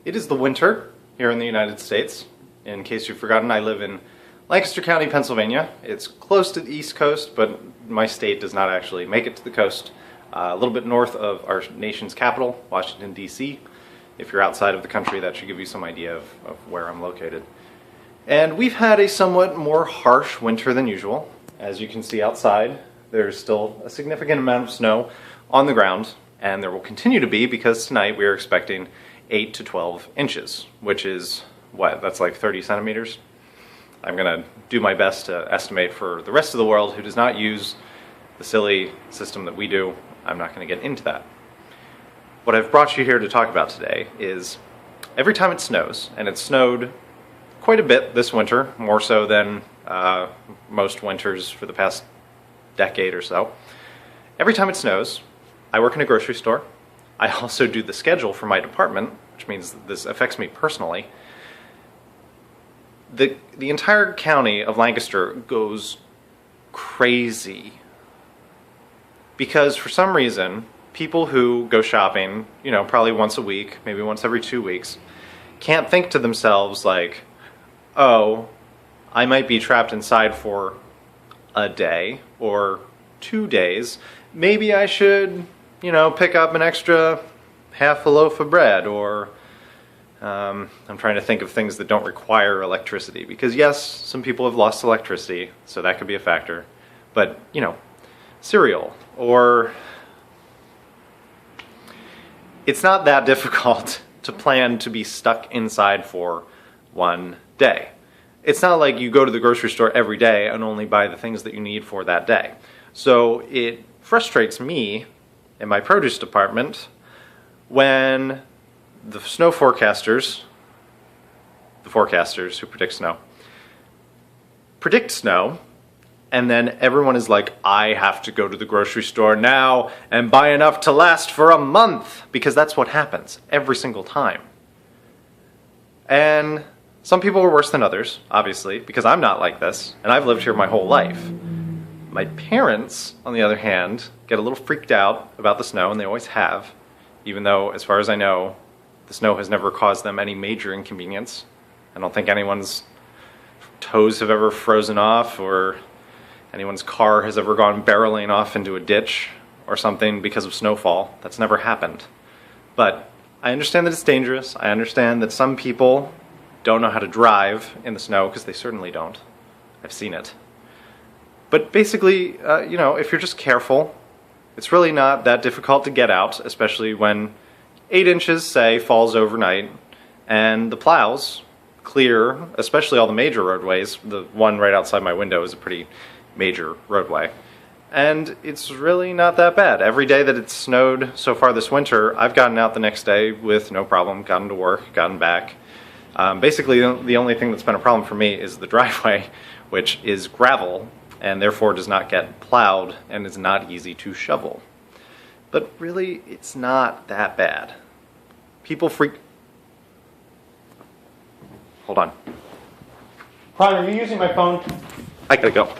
It is the winter here in the United States. In case you've forgotten, I live in Lancaster County, Pennsylvania. It's close to the East Coast, but my state does not actually make it to the coast. A little bit north of our nation's capital, Washington, D.C. If you're outside of the country, that should give you some idea of where I'm located. And we've had a somewhat more harsh winter than usual. As you can see outside, there's still a significant amount of snow on the ground, and there will continue to be because tonight we are expecting 8 to 12 inches, which is, what, that's like 30 centimeters? I'm going to do my best to estimate for the rest of the world who does not use the silly system that we do. I'm not going to get into that. What I've brought you here to talk about today is every time it snows, and it snowed quite a bit this winter, more so than most winters for the past decade or so. Every time it snows, I work in a grocery store. I also do the schedule for my department, which means this affects me personally. The entire county of Lancaster goes crazy because for some reason, people who go shopping, probably once a week, maybe once every 2 weeks, can't think to themselves like, oh, I might be trapped inside for a day or 2 days. Maybe I should, pick up an extra half a loaf of bread, or I'm trying to think of things that don't require electricity. Because yes, some people have lost electricity, so that could be a factor. But, cereal, or it's not that difficult to plan to be stuck inside for 1 day. It's not like you go to the grocery store every day and only buy the things that you need for that day. So it frustrates me in my produce department when the forecasters who predict snow, and then everyone is like, I have to go to the grocery store now and buy enough to last for a month, because that's what happens every single time. And some people are worse than others, obviously, because I'm not like this, and I've lived here my whole life. My parents, on the other hand, get a little freaked out about the snow, and they always have, even though, as far as I know, the snow has never caused them any major inconvenience. I don't think anyone's toes have ever frozen off, or anyone's car has ever gone barreling off into a ditch or something because of snowfall. That's never happened. But I understand that it's dangerous. I understand that some people don't know how to drive in the snow, because they certainly don't. I've seen it. But basically, if you're just careful, it's really not that difficult to get out, especially when 8 inches, say, falls overnight, and the plows clear, especially all the major roadways. The one right outside my window is a pretty major roadway. And it's really not that bad. Every day that it's snowed so far this winter, I've gotten out the next day with no problem, gotten to work, gotten back. Basically, the only thing that's been a problem for me is the driveway, which is gravel, and therefore does not get plowed and is not easy to shovel. But really, it's not that bad. People freak... Hold on. Prime, are you using my phone? I gotta go.